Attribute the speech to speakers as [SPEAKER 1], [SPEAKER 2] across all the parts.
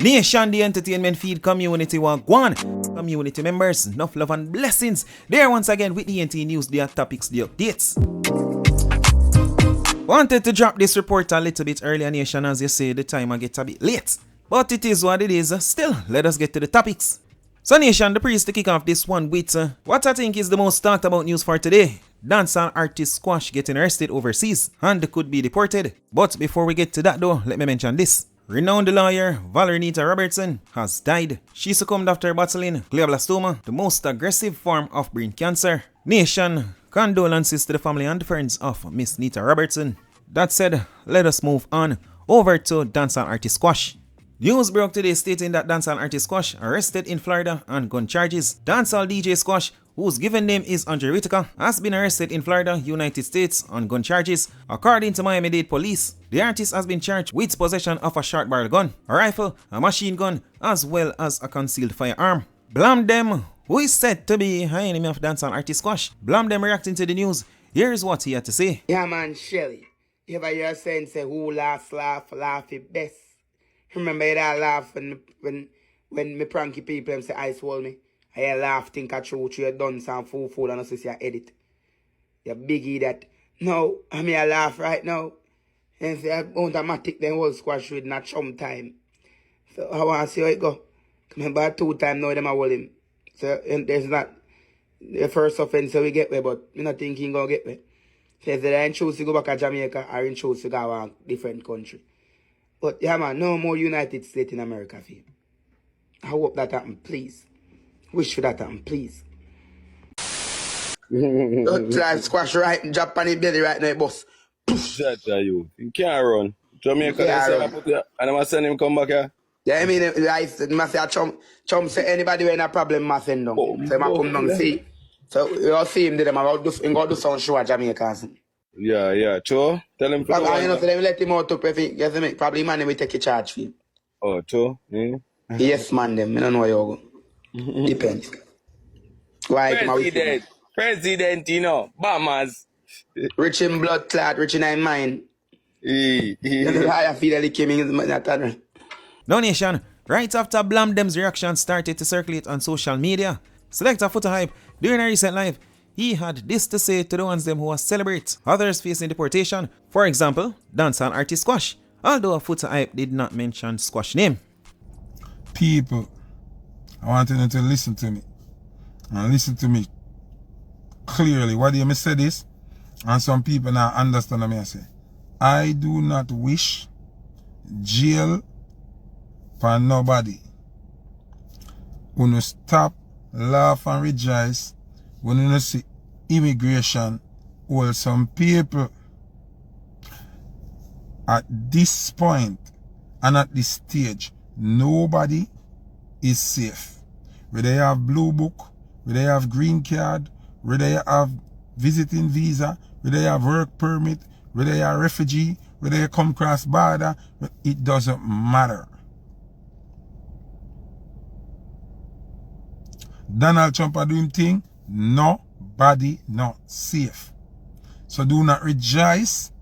[SPEAKER 1] Nation, the entertainment feed community wagwan. Community members, enough love and blessings. There once again with the ENT News, their topics, the updates. Wanted to drop this report a little bit earlier, Nation, as you say, the time I get a bit late. But it is what it is. Still, let us get to the topics. So Nation, the priest to kick off this one with what I think is the most talked about news for today. Dancehall artist Squash getting arrested overseas and could be deported. But before we get to that though, let me mention this. Renowned lawyer Valerie Robertson has died. She succumbed after battling glioblastoma, the most aggressive form of brain cancer. Nation, condolences to the family and friends of Miss Nita Robertson. That said, let us move on over to dancehall artist Squash. News broke today stating that dancehall artist Squash arrested in Florida on gun charges. Dancehall DJ Squash, whose given name is Andre Whitaker, has been arrested in Florida, United States on gun charges. According to Miami-Dade police, the artist has been charged with possession of a short barrel gun, a rifle, a machine gun, as well as a concealed firearm. Blamdem, who is said to be an enemy of dancehall artist Squash, Blamdem reacting to the news. Here's what he had to say.
[SPEAKER 2] Yeah man, Shelly, you ever hear saying say who last laugh it best? Remember that laugh when me pranky people them say ice wall me? I laugh, think I true, you done some food and I say edit. You biggie that. No, I mean I laugh right now. And say automatic then whole squash with not some time. So I want to see how it go. Remember 2 times now them I hold him. So and there's not the first offense we get me, but me not thinking gonna get me. So if they choose to go back to Jamaica or choose to go to a different country. But yeah man, no more United States in America for you. I hope that happen, please. Wish for that happen, please. Don't try squash right and drop on the belly right now, boss.
[SPEAKER 3] Shut you. You can't run. Jamaica, and I'm going to send him come back here.
[SPEAKER 2] Yeah, I mean, I must say, chum say anybody with a problem must send them. So I come down see. So you'll see him there, I'm going to do some show at Jamaica.
[SPEAKER 3] Yeah, true. Tell him.
[SPEAKER 2] Probably, so them let him out up if he, yes, probably man will take a charge for him.
[SPEAKER 3] Oh, true? Yeah.
[SPEAKER 2] Yes, man, them. I don't know where you go. Depends. Why?
[SPEAKER 3] President, you know, Bahamas.
[SPEAKER 2] Rich in blood clot, rich in mind. I feel like came in that.
[SPEAKER 1] No Nation, right after Blamdem's reaction started to circulate on social media, Selector Foota Hype, during a recent live, he had this to say to the ones them who celebrate others facing deportation. For example, dancehall artist Squash, although Foota Hype did not mention Squash name.
[SPEAKER 4] People, I want you to listen to me. And listen to me clearly. What do you say this? And some people now understand what I say. I do not wish jail for nobody. When you stop, laugh and rejoice, when you see immigration, well, some people at this point and at this stage, nobody is safe. Whether you have blue book, whether you have green card, whether you have visiting visa, whether you have work permit, whether you are a refugee, whether you come cross border, it doesn't matter. Donald Trump are doing thing, nobody not safe. So do not rejoice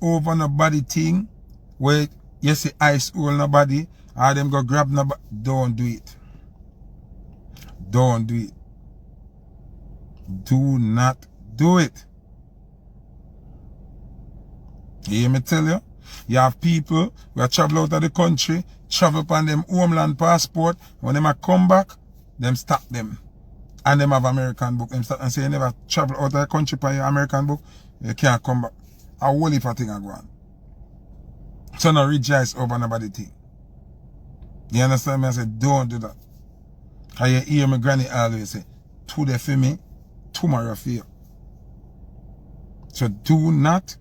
[SPEAKER 4] over nobody thing where you say ice hold nobody or them go grab nobody. Don't do it. Don't do it. Do not do it. You hear me tell you? You have people who travel out of the country, travel upon them homeland passport. When them come back, them stop them. And them have American book. Them stop and say you never travel out of the country by your American book, you can't come back. A whole heap of thing are going. So no rejoice over nobody thing. You understand me? I say, don't do that. How you hear my granny always say, today for me, tomorrow for you. So do not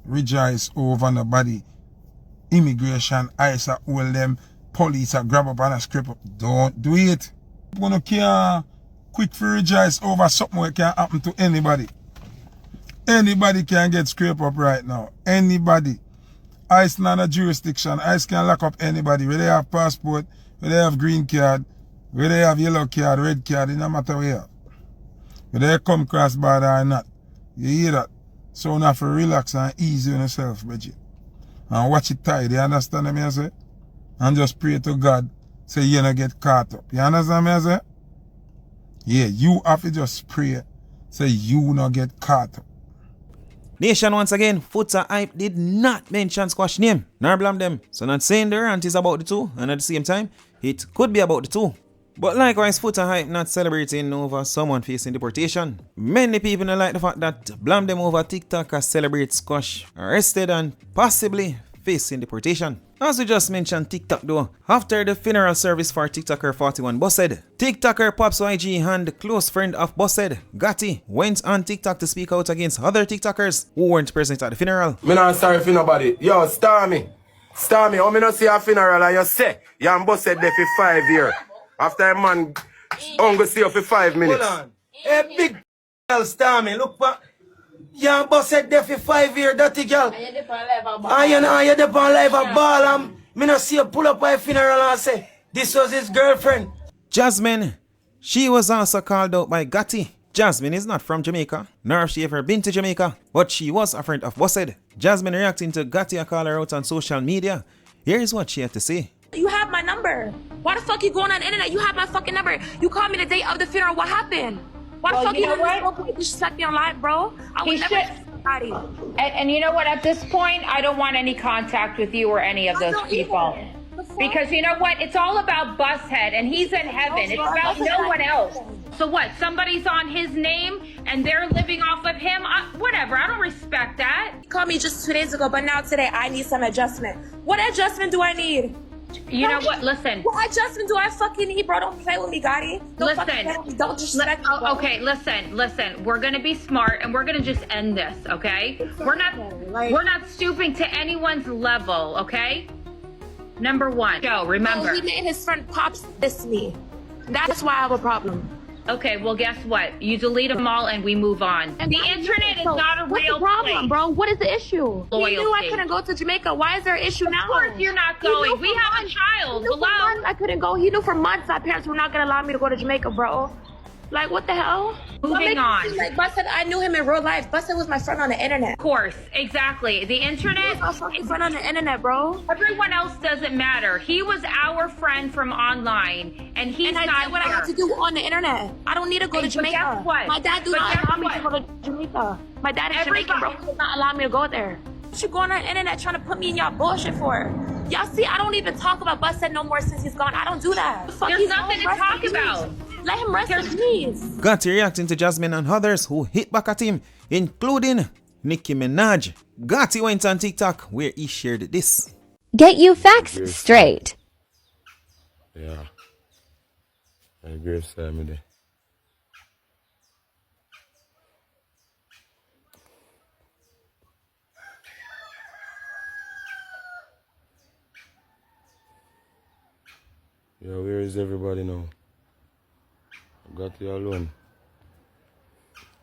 [SPEAKER 4] rejoice over nobody. Immigration, ICE hold them, police grab up and scrape up. Don't do it. You don't care quick for rejoice over something that can happen to anybody. Anybody can get scrape up right now. Anybody. ICE not a jurisdiction. ICE can lock up anybody. Whether they have passport, whether they have green card, whether they have yellow card, red card, it no matter where. Whether they come cross border or not. You hear that? So now for relax and easy on yourself, Bridget. And watch it tight. You understand what I say? and just pray to God, say you don't get caught up. You understand me, I say? Yeah, you have to just pray, say you not get caught up.
[SPEAKER 1] Nation, once again, Foota Hype did not mention Squash name, nor Blamdem. So not saying the rant is about the two, and at the same time, it could be about the two. But likewise, Foota Hype not celebrating over someone facing deportation. Many people don't like the fact that Blamdem over TikTok has celebrate Squash arrested and possibly facing deportation. As we just mentioned TikTok though, after the funeral service for TikToker 41 Bossed, TikToker Pops YG and close friend of Bossed, Gotti, went on TikTok to speak out against other TikTokers who weren't present at the funeral.
[SPEAKER 5] Me not sorry for nobody. Yo, Stormy, how me not see a funeral and you say, you and Bossed there for 5 years. After a man, only see you for 5 minutes.
[SPEAKER 2] Hold on. Hey, big girl, Stormy, look back. Yeah, boss said there for 5 years, dirty girl. And you're there on live a ball. And me not see you pull up at a funeral and say, this was his girlfriend.
[SPEAKER 1] Jasmine, she was also called out by Gotti. Jasmine is not from Jamaica, nor has she ever been to Jamaica, but she was a friend of Bossed. Jasmine reacting to Gotti call her out on social media. Here's what she had to say.
[SPEAKER 6] You have my number. Why the fuck you going on the internet? You have my fucking number. You called me the day of the funeral. What happened? Why the fuck you disrespect me online, bro? I would never somebody.
[SPEAKER 7] And you know what? At this point, I don't want any contact with you or any of those people. Because you know what? It's all about Bushead, and he's in heaven. It's about no one else. So what? Somebody's on his name, and they're living off of him? Whatever. I don't respect that.
[SPEAKER 6] You called me just 2 days ago, but now today I need some adjustment. What adjustment do I need?
[SPEAKER 7] You know what? Listen.
[SPEAKER 6] What adjustment do I fucking need, bro? Don't play with me, Gotti.
[SPEAKER 7] Listen.
[SPEAKER 6] Don't disrespect me, bro.
[SPEAKER 7] Okay, listen. We're gonna be smart, and we're gonna just end this, okay? We're not stooping to anyone's level, okay? Number one. Joe, remember.
[SPEAKER 6] He made his friend Pops diss me. That's why I have a problem.
[SPEAKER 7] Okay, well, guess what? You delete them all and we move on. And the internet is not a real
[SPEAKER 6] problem, bro. What is the issue?
[SPEAKER 7] Loyalty.
[SPEAKER 6] He knew I couldn't go to Jamaica. Why is there an issue now?
[SPEAKER 7] Of course you're not going. We have a child.
[SPEAKER 6] Hello? I couldn't go. He knew for months my parents were not going to allow me to go to Jamaica, bro. Like, what the hell?
[SPEAKER 7] Moving on.
[SPEAKER 6] Like, Busted, I knew him in real life. Busted was my friend on the internet.
[SPEAKER 7] Of course, exactly. The internet.
[SPEAKER 6] He was my fucking friend on the internet, bro.
[SPEAKER 7] Everyone else doesn't matter. He was our friend from online, and he's not
[SPEAKER 6] I did what I had to do on the internet. I don't need to go to Jamaica.
[SPEAKER 7] But guess what?
[SPEAKER 6] My dad do not allow me to go to Jamaica. My dad is Jamaican, bro. He does not allow me to go there. What you going on the internet trying to put me in y'all bullshit for? Y'all see, I don't even talk about Busted no more since he's gone. I don't do that.
[SPEAKER 7] There's nothing to talk about.
[SPEAKER 6] Let him rest in peace.
[SPEAKER 1] Gotti reacting to Jasmine and others who hit back at him, including Nicki Minaj. Gotti went on TikTok where he shared this.
[SPEAKER 8] Get you facts straight.
[SPEAKER 3] Yeah. I agree with Sam there. Yeah, where is everybody now? I got you alone.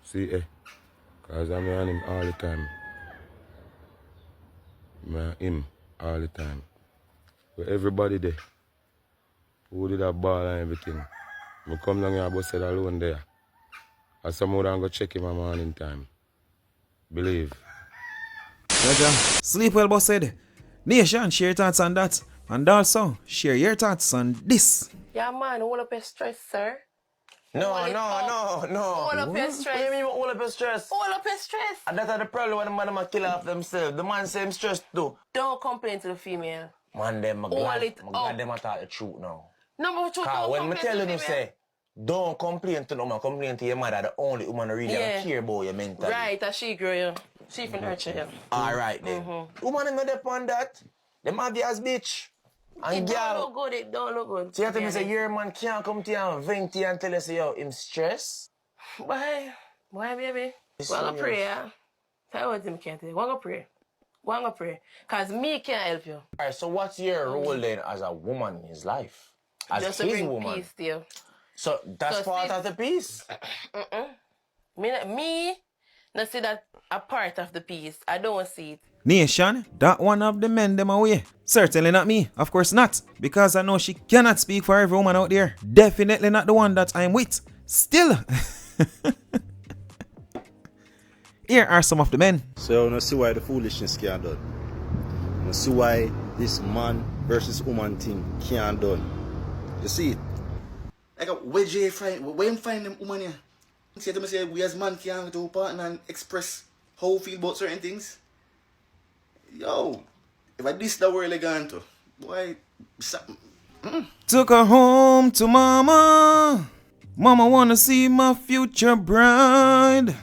[SPEAKER 3] See, because I'm on him all the time. I'm on him all the time. But everybody there, who did that ball and everything, I come down here and Busted alone there. And someone I'm going to check him at morning time. Believe.
[SPEAKER 1] Sleep well, Busted. Nation, share your thoughts on that. And also, share your thoughts on this.
[SPEAKER 9] Yeah, man, all up your stress, sir.
[SPEAKER 5] No.
[SPEAKER 9] All up your stress.
[SPEAKER 5] What do you mean all up your stress?
[SPEAKER 9] All up your stress.
[SPEAKER 5] And that's the problem when the man kill off themselves. The man say him stressed too.
[SPEAKER 9] Don't complain to the female.
[SPEAKER 5] Man, them, I'm glad them talk the truth now.
[SPEAKER 9] No, but truth, don't
[SPEAKER 5] when me
[SPEAKER 9] complain
[SPEAKER 5] tell
[SPEAKER 9] to
[SPEAKER 5] you,
[SPEAKER 9] the
[SPEAKER 5] say, don't complain to no man, complain to your mother, the only woman who really care about you mentally.
[SPEAKER 9] Right, that she grow you. She can nurture you.
[SPEAKER 5] Alright then. Woman not depend on that. Them obvious bitch. And
[SPEAKER 9] It
[SPEAKER 5] girl,
[SPEAKER 9] don't look good, it don't look good.
[SPEAKER 5] so you tell me say your man can't come to you and vent to you and tell you say yo, him stress?
[SPEAKER 9] Why, baby? Well, I pray, yeah. Tell what him can't do. Go pray. Because me can't help you.
[SPEAKER 5] Alright, so what's your role then as a woman in his life? As
[SPEAKER 9] Just to
[SPEAKER 5] his
[SPEAKER 9] bring
[SPEAKER 5] woman?
[SPEAKER 9] peace to you.
[SPEAKER 5] So that's part of the peace?
[SPEAKER 9] Me, not see that a part of the peace. I don't see it.
[SPEAKER 1] Nation, that one of the men them away. Certainly not me, of course not. Because I know she cannot speak for every woman out there. Definitely not the one that I'm with. Still. Here are some of the men.
[SPEAKER 10] So you see why the foolishness can't done. You see why this man versus woman thing can't done. You see it? Like where him find them woman here? Say to me say we as man can't do partner and express how we feel about certain things. Yo, if I this the world again to, boy, something.
[SPEAKER 1] Took her home to mama. Mama wanna see my future bride.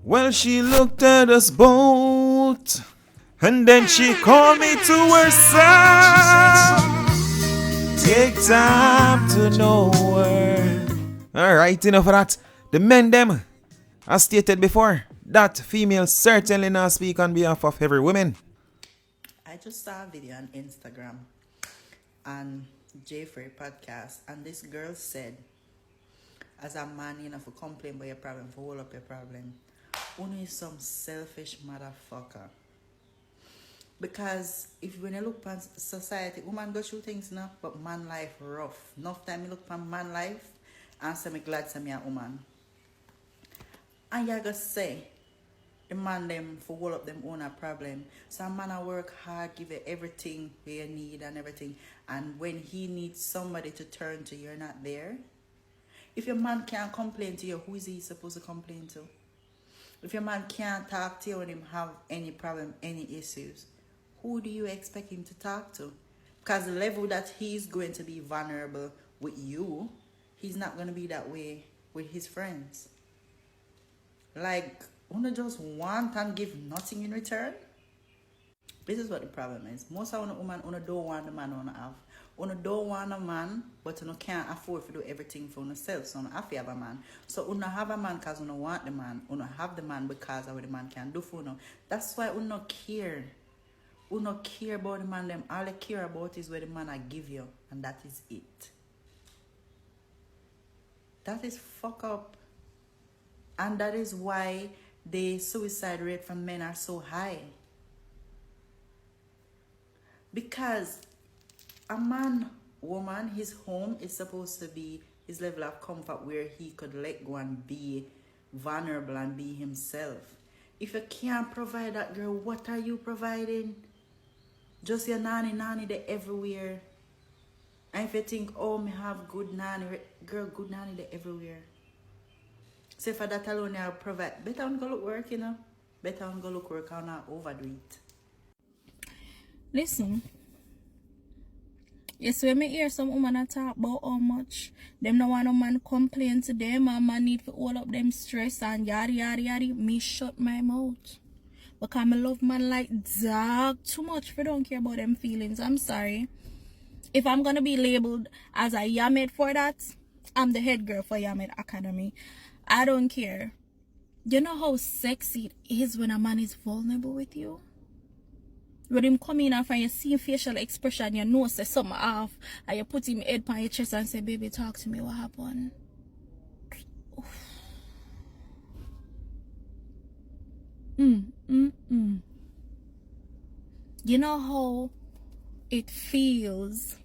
[SPEAKER 1] Well, she looked at us both, and then she called me to her side. Take time to know her. Alright, enough of that. The men them, as stated before, that female certainly not speak on behalf of every woman.
[SPEAKER 11] I just saw a video on Instagram on Jeffrey podcast, and this girl said, as a man, you know, for complain about your problem, for hold up your problem, only some selfish motherfucker. Because if when you look at society, woman go through things now, but man life rough. Enough time you look at man life, and say me glad to me a woman. And you gotta say, the man them for hold up them own a problem. So a man a work hard, give you everything you need and everything. And when he needs somebody to turn to, you're not there. If your man can't complain to you, who is he supposed to complain to? If your man can't talk to you when him have any problem, any issues, who do you expect him to talk to? Because the level that he's going to be vulnerable with you, he's not going to be that way with his friends. Like, wanna just want and give nothing in return? This is what the problem is. Most of the women don't want the man wanna have. Una don't want a man, but una can't afford to do everything for yourself. So una have to have a man. So una have a man because una want the man. Una have the man because of what the man can do for you. That's why una care. Una care about the man. Them all they care about is what the man I give you, and that is it. That is fuck up. And that is why the suicide rate from men are so high. Because a man, woman, his home is supposed to be his level of comfort where he could let go and be vulnerable and be himself. If you can't provide that, girl, what are you providing? Just your nanny there everywhere. And if you think, oh, me have good nanny, girl, good nanny there everywhere. So for that alone, I'll provide. Better on go look work, you know. Better on go look work and not overdo it.
[SPEAKER 12] Listen. Yes, when me hear some woman talk about how much them no want no man complain to them and man need to hold up them stress and yada yada yada, me shut my mouth. Because I love man like dog too much for don't care about them feelings. I'm sorry. If I'm gonna be labeled as a Yamed for that, I'm the head girl for Yamed Academy. I don't care. You know how sexy it is when a man is vulnerable with you? When him come in and find you see facial expression, you know say something off, and you put him head on your chest and say, baby, talk to me, what happened? Oof. You know how it feels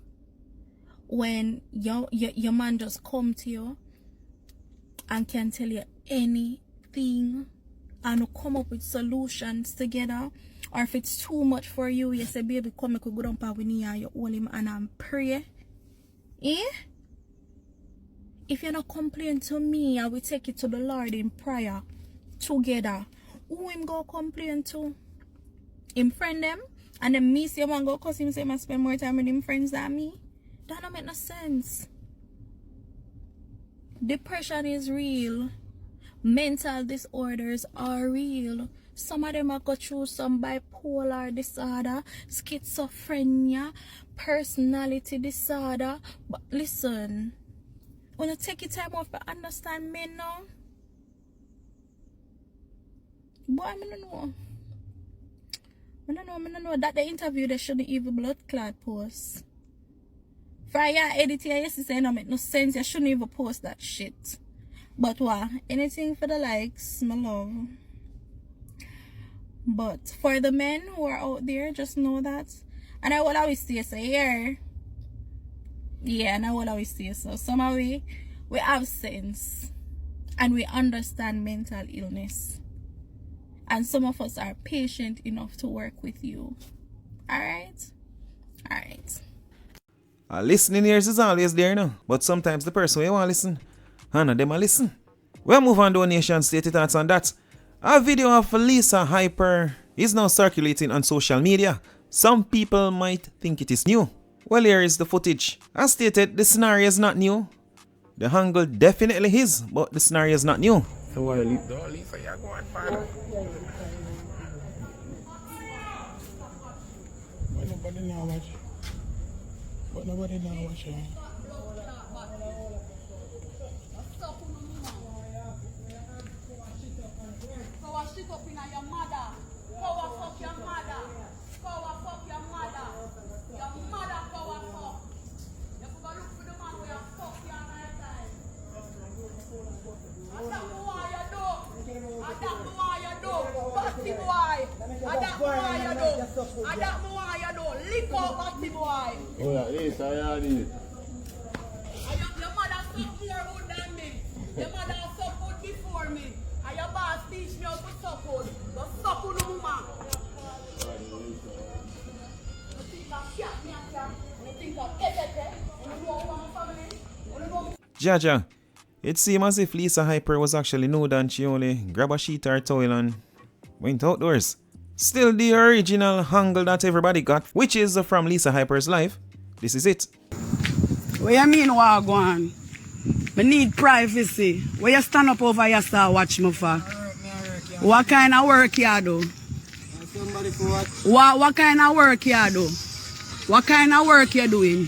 [SPEAKER 12] when your man just come to you and can tell you anything and come up with solutions together? Or if it's too much for you, you say, baby, come, I could go down with me and you hold him and pray. Eh? If you're not complaining to me, I will take it to the Lord in prayer together. Who him go complain to? Him friend them? And then me say one go cause him say I spend more time with him friends than me? That don't make no sense. Depression is real. Mental disorders are real. Some of them are go through some bipolar disorder, schizophrenia, personality disorder. But listen, when you take your time off to understand men now, boy, I don't know. I don't know that the interview they shouldn't even blood clot post. For your editor, yes, say no make no sense. You shouldn't even post that shit. But what? Anything for the likes, my love. But for the men who are out there, just know that. And I will always say so here. Yeah, and I will always say so. Somehow we have sense. And we understand mental illness. And some of us are patient enough to work with you. Alright? Alright.
[SPEAKER 1] Listening ears is always there now, but sometimes the person who you want to listen, none of them a listen. We'll move on to Nation State thoughts on that. A video of Lisa Hyper is now circulating on social media. Some people might think it is new. Well, here is the footage. As stated, the scenario is not new. The angle definitely is, but the scenario is not new.
[SPEAKER 4] So why Lisa, you're going further. But nobody now watch. But nobody now watch.
[SPEAKER 13] Shit up in your mother. Power fuck your mother. Power fuck your mother. Your mother power fuck. You could go look for the man where you fuck your night time. I don't know why you do. I don't know why you do. Batty boy. I don't know why you do. I don't know why you do. Lick out batty boy.
[SPEAKER 4] Oh yeah, this I need.
[SPEAKER 13] Your mother suck more wood than me. Your mother suck wood before me. And your boss teach me how to suck wood. But suck wood no woman. You think of cat, me and cat. You think of ebete. You know who I'm family. You know.
[SPEAKER 1] Jaja, it seems as if Lisa Hyper was actually nude and she only grabbed a sheet or towel and went outdoors. Still the original angle that everybody got, which is from Lisa Hyper's life. This is it.
[SPEAKER 13] What you mean, Wagwan? I need privacy. Where you stand up over here, start watch me for? What kind of work you do?
[SPEAKER 10] Somebody for what?
[SPEAKER 13] What kind of work you do? What kind of work you doing?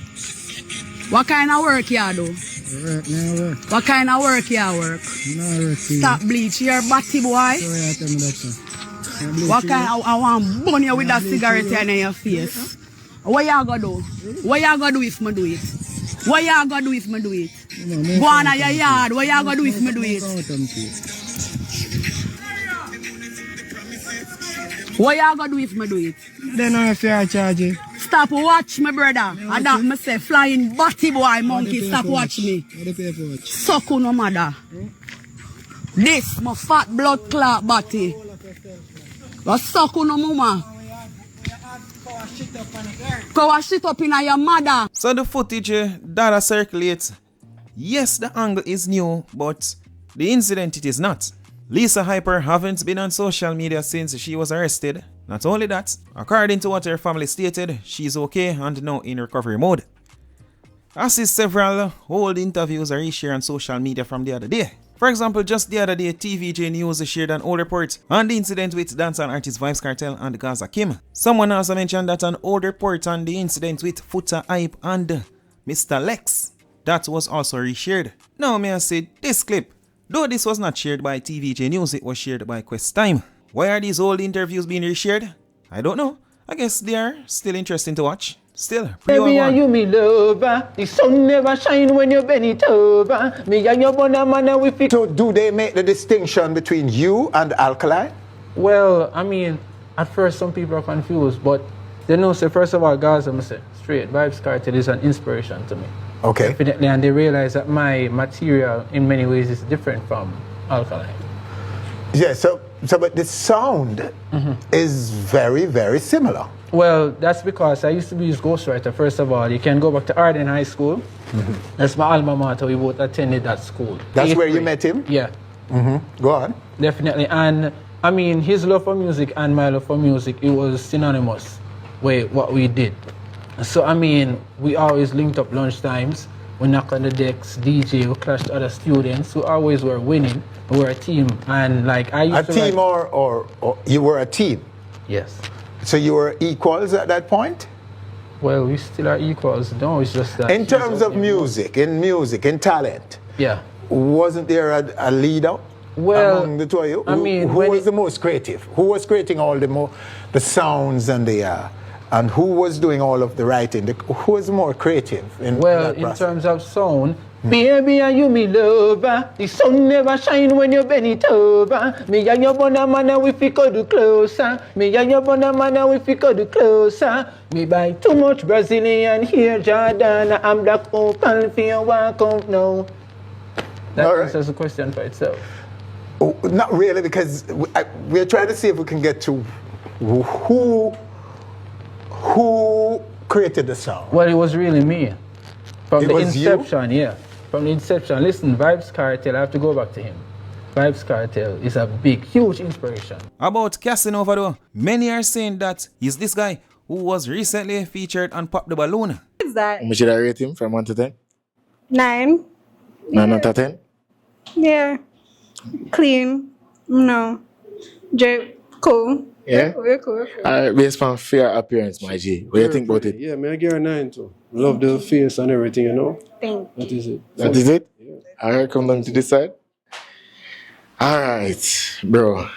[SPEAKER 13] What kind of work you do?
[SPEAKER 10] Work.
[SPEAKER 13] What kind of work you work?
[SPEAKER 10] No work.
[SPEAKER 13] Stop bleach your body, boy.
[SPEAKER 10] Sorry, tell me that, sir.
[SPEAKER 13] What kind of, I want to burn you with that cigarette in your face. What you gonna do? What you gonna do if me do it? What you gonna do if me do it? Go on at your yard. What you gonna do if me do it? What you gonna do if me do it?
[SPEAKER 10] Then I fear charge.
[SPEAKER 13] Stop watch me, brother. And that me say flying batty boy monkey. Stop watch me. Suck on no mother. This my fat blood clot body. But suck on no mama. Go shit up in your mother.
[SPEAKER 1] So the footage that circulates, yes, the angle is new, but the incident it is not. Lisa Hyper haven't been on social media since she was arrested. Not only that, according to what her family stated, she's okay and now in recovery mode. I see several old interviews are shared on social media from the other day. For example, just the other day, TVJ News shared an old report on the incident with dancehall artist Vybz Kartel and Gaza Kim. Someone also mentioned that an old report on the incident with Foota Hype and Mr. Lex. That was also reshared. Now may I say, this clip, though this was not shared by TVJ News, it was shared by Quest Time. Why are these old interviews being reshared? I don't know. I guess they are still interesting to watch. Still,
[SPEAKER 14] baby, are you me lover? The sun never shine when you bend it over. Me and your bona man with it.
[SPEAKER 15] So do they make the distinction between you and Alkali?
[SPEAKER 14] Well, I mean, at first some people are confused, but they know, say, first of all, Gaza, I say, straight, Vybz Kartel is an inspiration to me.
[SPEAKER 15] Okay.
[SPEAKER 14] Definitely, and they realize that my material in many ways is different from Alkali.
[SPEAKER 15] Yeah, so but the sound is very, very similar.
[SPEAKER 14] Well, that's because I used to be his ghostwriter. First of all, you can go back to Arden High School. That's my alma mater. We both attended that school.
[SPEAKER 15] That's where you met him?
[SPEAKER 14] Yeah.
[SPEAKER 15] Go on.
[SPEAKER 14] Definitely. And I mean, his love for music and my love for music, it was synonymous with what we did. So, I mean, we always linked up lunchtimes. We knock on the decks, DJ, we clashed other students who always were winning. We were a team. And like I used
[SPEAKER 15] to team or you were a team?
[SPEAKER 14] Yes.
[SPEAKER 15] So you were equals at that point?
[SPEAKER 14] Well, we still are equals. No, it's just that.
[SPEAKER 15] In terms of music, in talent,
[SPEAKER 14] yeah,
[SPEAKER 15] wasn't there a leader among the two of you?
[SPEAKER 14] I mean,
[SPEAKER 15] who was the most creative? Who was creating all the sounds and and who was doing all of the writing? Who was more creative? In
[SPEAKER 14] terms of sound. Baby, are you me lover? The sun never shine when you bend it over. Me and your bona man, we fi go closer. Me and your bona man, we fi go closer. Me buy too much Brazilian here, Jordan. I'm black open for your walk out now. That answers the question for itself.
[SPEAKER 15] Oh, not really, because we're trying to see if we can get to who created the sound?
[SPEAKER 14] Well, it was really me. From
[SPEAKER 15] It
[SPEAKER 14] the
[SPEAKER 15] was you?
[SPEAKER 14] inception, yeah. From the inception. Listen, Vibes Cartel, I have to go back to him. Vibes Cartel is a big, huge inspiration.
[SPEAKER 1] About Casanova though, many are saying that he's this guy who was recently featured on Pop the Balloon.
[SPEAKER 16] Is that?
[SPEAKER 17] How much should I rate him from 1 to 10?
[SPEAKER 16] 9.
[SPEAKER 17] 9 out of 10?
[SPEAKER 16] Yeah. Clean. No. Cool.
[SPEAKER 17] Yeah?
[SPEAKER 16] We're cool.
[SPEAKER 17] Alright, based on fair appearance, my G. What do you think about it?
[SPEAKER 18] Yeah, man, I give her a 9 too. Love the face and everything, you know?
[SPEAKER 16] Thank
[SPEAKER 18] That is it.
[SPEAKER 17] That is it? Yeah. Alright, come down to this side. Alright, bro.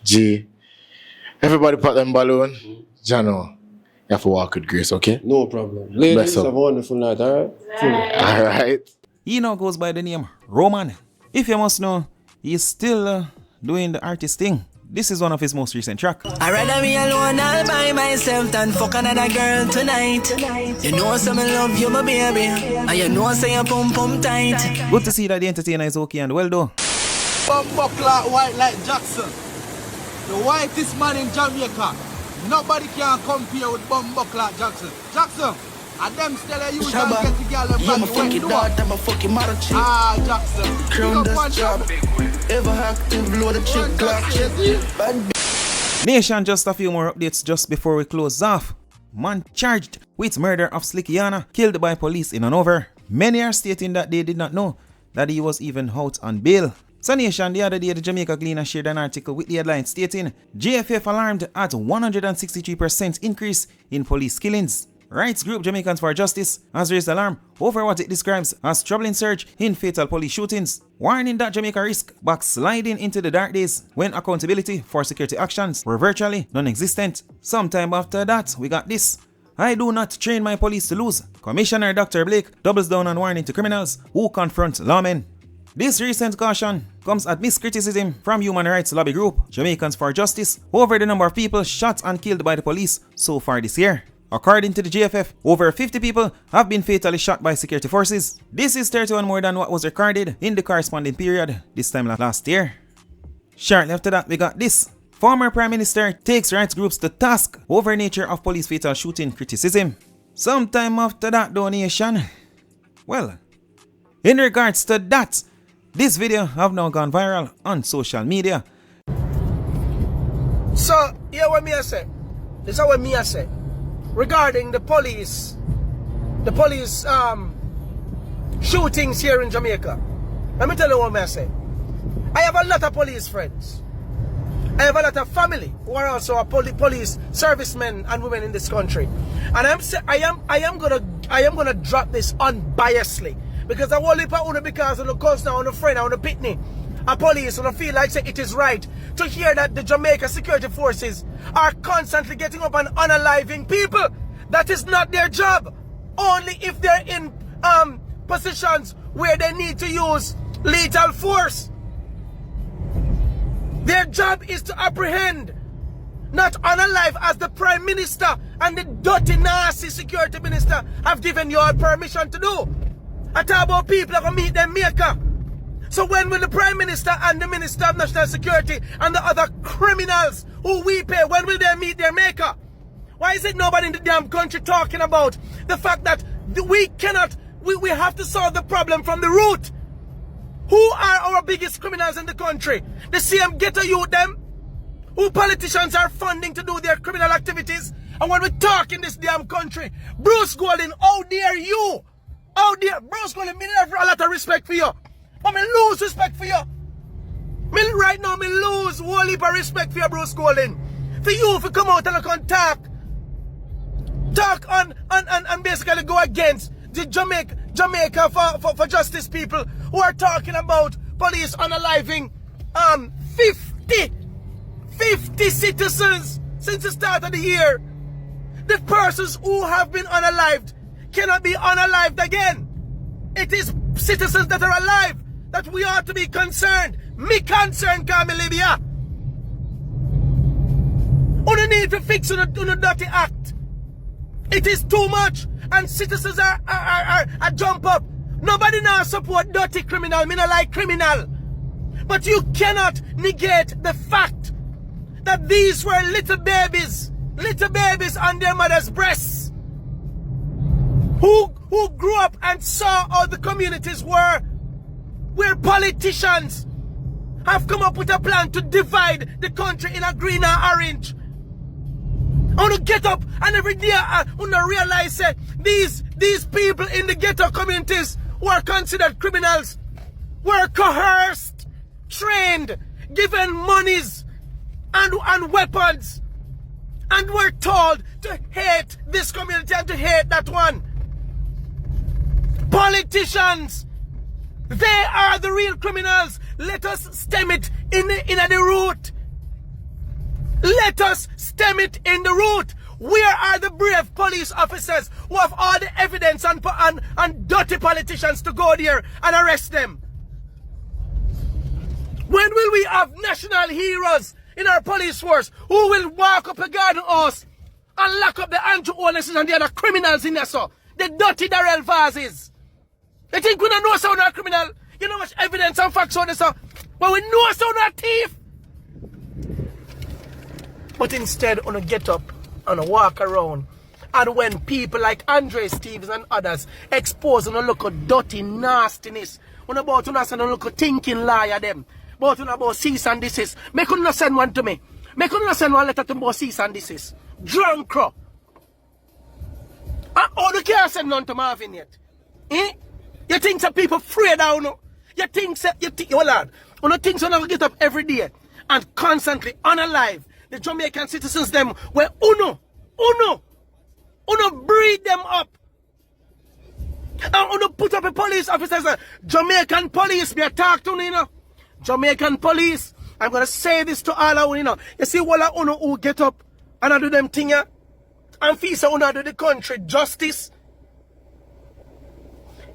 [SPEAKER 17] G. Everybody pop them balloon. Jano, you have to walk with grace, okay?
[SPEAKER 18] No problem. Ladies, have a wonderful night, alright?
[SPEAKER 17] Alright.
[SPEAKER 1] He now goes by the name Roman. If you must know, he's still doing the artist thing. This is one of his most recent tracks.
[SPEAKER 19] I'd rather be alone all by myself than fuck another girl tonight. You know some love you, my baby, and you know say you pum pum tight.
[SPEAKER 1] Good to see that the entertainer is okay and well though.
[SPEAKER 20] Bumbuckler white like Jackson, the whitest man in Jamaica. Nobody can compare with Bumbuckler Jackson. Jackson, and them still a use and get the girl and
[SPEAKER 19] I'm a fucking dog, I'm a fucking mother chick.
[SPEAKER 20] Ah, Jackson.
[SPEAKER 19] Crown this job. Ever active, load the chick, Glock chick.
[SPEAKER 1] Nation, just a few more updates just before we close off. Man charged with murder of Slickiana, killed by police in Hanover. Many are stating that they did not know that he was even out on bail. So Nation, the other day the Jamaica Gleaner shared an article with the headline stating JFF alarmed at 163% increase in police killings. Rights group Jamaicans for Justice has raised alarm over what it describes as troubling surge in fatal police shootings, warning that Jamaica risk backsliding into the dark days when accountability for security actions were virtually non-existent. Sometime after that, we got this. I do not train my police to lose. Commissioner Dr. Blake doubles down on warning to criminals who confront lawmen. This recent caution comes amidst criticism from human rights lobby group Jamaicans for Justice over the number of people shot and killed by the police so far this year. According to the GFF, over 50 people have been fatally shot by security forces. This is 31 more than what was recorded in the corresponding period this time last year. Shortly after that, we got this. Former Prime Minister takes rights groups to task over nature of police fatal shooting criticism. Sometime after that, donation. Well, in regards to that, this video have now gone viral on social media.
[SPEAKER 20] So, hear what me I say. This is what me I say. Regarding the police shootings here in Jamaica. Let me tell you what I say. I have a lot of police friends. I have a lot of family who are also police servicemen and women in this country. And I am gonna drop this unbiasedly. Because I won't leave out because of the cousin, on a friend, on a pitney, a police, and I feel like it is right to hear that the Jamaica security forces are constantly getting up and unaliving people. That is not their job. Only if they're in positions where they need to use lethal force. Their job is to apprehend, not unalive as the Prime Minister and the dirty, nasty security minister have given you all permission to do. I talk about people are going to meet their maker. So when will the Prime Minister and the Minister of National Security and the other criminals who we pay, when will they meet their maker? Why is it nobody in the damn country talking about the fact that we have to solve the problem from the root? Who are our biggest criminals in the country? The same ghetto youth them? Who politicians are funding to do their criminal activities? And when we talk in this damn country, Bruce Golding, how dare you? How dare Bruce Golding, me have a lot of respect for you. But me lose respect for you. Right now, me lose whole heap of respect for you, Bruce Golding. For you to come out and talk and basically go against the Jamaica for Justice people who are talking about police unaliving 50 citizens since the start of the year. The persons who have been unalived cannot be unalived again. It is citizens that are alive that we ought to be concerned. Me concerned, Carmen Libya. Only need to fix on a dirty act. It is too much, and citizens are jump up. Nobody now support dirty criminal. Me not like criminal, but you cannot negate the fact that these were little babies on their mother's breasts. who grew up and saw how the communities were, where politicians have come up with a plan to divide the country in a green and orange. I want to get up and every day I want to realize that these people in the ghetto communities who are considered criminals were coerced, trained, given monies and weapons, and were told to hate this community and to hate that one. Politicians, they are the real criminals. Let us stem it in the root. Let us stem it in the root. Where are the brave police officers who have all the evidence and dirty politicians to go there and arrest them? When will we have national heroes in our police force who will walk up a garden house and lock up the Andrew Oneses and the other criminals in there, so the dirty Darrell Vazes? They think we don't know sound are criminal. You know much evidence and facts on this, so but we know sound are thief. But instead, on get up and walk around, and when people like Andre Stevens and others expose and look at dirty nastiness, when about us and look at thinking liar them, but when about cease and desist, make you not send one to me. Make you not send one letter to me about cease and desist. Drunk crow. Oh, you can't send none to Marvin yet. Eh? You think some people afraid now, no? You think, hold on. You think so now get up every day and constantly unalive the Jamaican citizens them where uno breed them up. And uno put up a police officers, Jamaican police, be attacked to you know. Jamaican police, I'm gonna say this to all of you know. You see what uno who get up and I do them thing here and feel so uno do the country justice.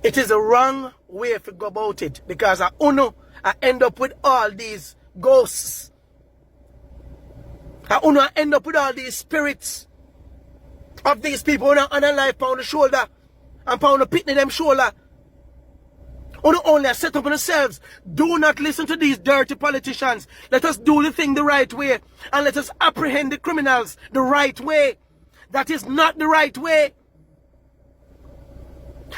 [SPEAKER 20] It is a wrong way to go about it because I end up with all these ghosts. I end up with all these spirits of these people on a life on the shoulder and pound the pitney them shoulder. Only set up on themselves. Do not listen to these dirty politicians. Let us do the thing the right way and let us apprehend the criminals the right way. That is not the right way.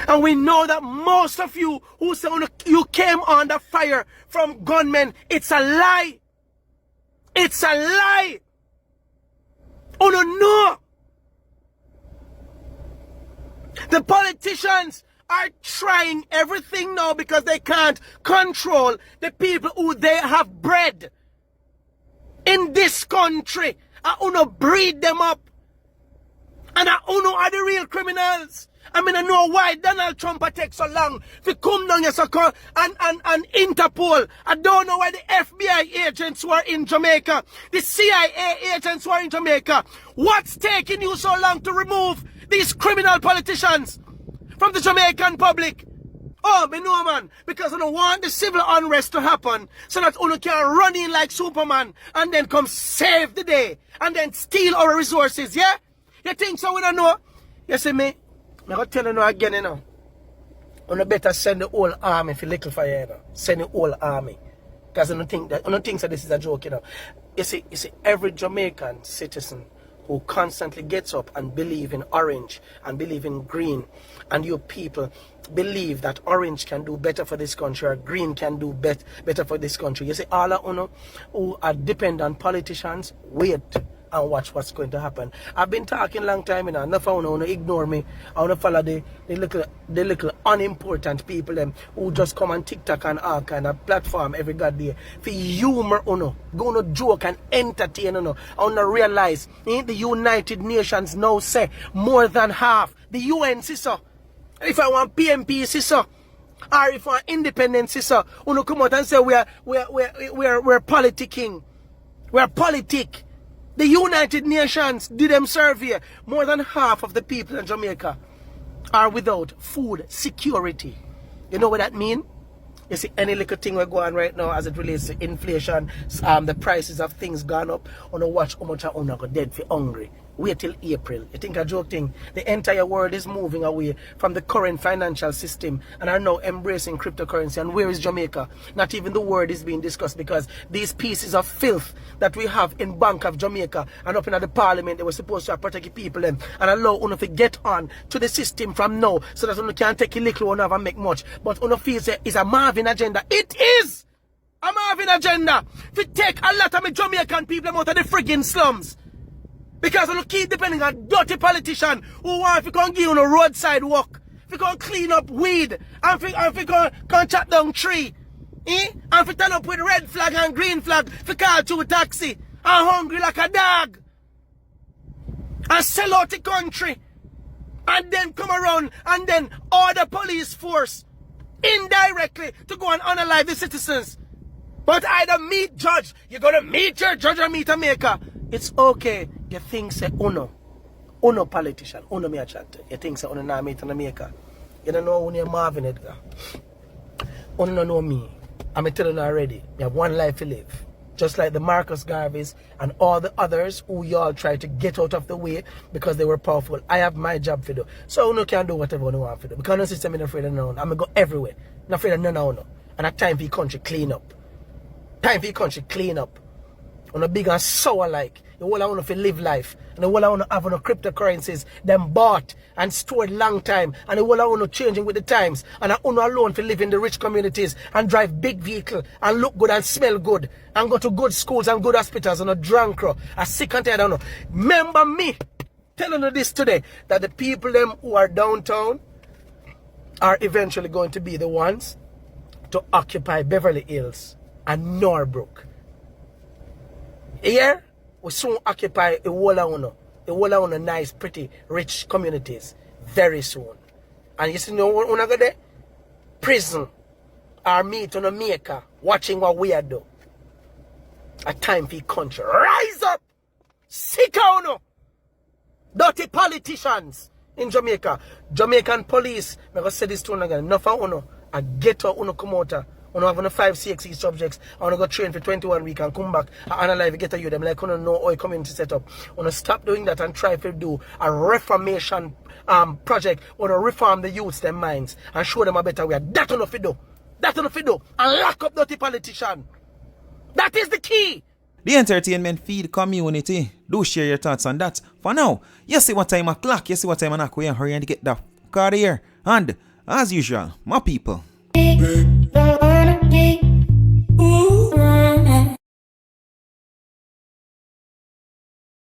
[SPEAKER 20] And we know that most of you who say you came under fire from gunmen, it's a lie. It's a lie. Oh no. The politicians are trying everything now because they can't control the people who they have bred in this country. I wanna breed them up. And I wanna are the real criminals. I mean, I know why Donald Trump takes so long to come down here and Interpol. I don't know why the FBI agents were in Jamaica, the CIA agents were in Jamaica. What's taking you so long to remove these criminal politicians from the Jamaican public? Oh, me know, man, because I don't want the civil unrest to happen so that you can run in like Superman and then come save the day and then steal our resources, yeah? You think so? We don't know? You see me? I'm going to tell you now again, you know. You better send the whole army for little fire, you know. Send the whole army. Because I don't think that this is a joke, you know. You see, every Jamaican citizen who constantly gets up and believe in orange and believe in green, and you people believe that orange can do better for this country or green can do better for this country. You see, all of you who are dependent on politicians, wait and watch what's going to happen. I've been talking long time, you know. Enough I want to ignore me. I want to follow the little unimportant people them who just come on TikTok and all kind of platform every god day for humor, you know. Go to joke and entertain, you know. I want to realize the United Nations now say more than half. The UN sister. If I want PMP sister, or if I want independent sister, you know, come out and say we're politicking. We're politic. The United Nations did them survey. More than half of the people in Jamaica are without food security. You know what that means? You see, any little thing we're going right now as it relates to inflation, the prices of things gone up, on watch how much are go dead for hungry. Wait till April. You think a joke thing? The entire world is moving away from the current financial system and are now embracing cryptocurrency. And where is Jamaica? Not even the word is being discussed because these pieces of filth that we have in Bank of Jamaica and up in the parliament, they were supposed to protect the people and allow uno to get on to the system from now so that uno can take a little one and make much. But uno feels it's a Marvin agenda. It is a Marvin agenda to take a lot of the Jamaican people out of the friggin' slums. Because we keep depending on dirty politicians who want to go and give you a roadside walk. If you go and clean up weed. And if you go and chop down tree. And if you turn up with red flag and green flag. If you call to a taxi. And hungry like a dog. And sell out the country. And then come around and then order police force. Indirectly to go and unalive the citizens. But either meet judge. You're going to meet your judge or meet a maker. It's okay. You think say uno politician, uno me a chat. You think say uno na meet and maker. You don't know when you're Marvin Edgar. Uno don't know me. I'm telling you already. You have one life to live. Just like the Marcus Garveys and all the others who y'all try to get out of the way because they were powerful. I have my job to do. So uno can do whatever uno want to do. Because no system is not afraid of no one. I'm going to go everywhere. Not afraid of none of uno. And at time for your country clean up. Time for your country clean up. On a big and sour like. The whole I want to live life. And the whole I want to have on the cryptocurrencies. Them bought and stored long time. And the whole I want to changing with the times. And I want alone to live in the rich communities. And drive big vehicle. And look good and smell good. And go to good schools and good hospitals. And a drunk crow. A sick and tired. I don't know. Remember me telling you this today. That the people them who are downtown are eventually going to be the ones to occupy Beverly Hills and Norbrook. Here, we soon occupy a whole of nice, pretty, rich communities very soon. And you see, no one go there? Prison or meet on a maker watching what we are doing. A time for country. Rise up! Sick out! Dirty politicians in Jamaica. Jamaican police, I'm going to say this to you again. Enough of uno, a ghetto uno come out. I have 5 CXE subjects. I want to go train for 21 weeks and come back and analyze get you them like I don't know how a community set up. I want to stop doing that and try to do a reformation project. I want to reform the youths, their minds, and show them a better way. That's enough to do. That's enough to do. And lock up dirty politician. That is the key.
[SPEAKER 1] The entertainment feed community. Do share your thoughts on that. For now, you see what time o'clock. You see what time o'clock. We are hurrying to get that car here. And as usual, my people.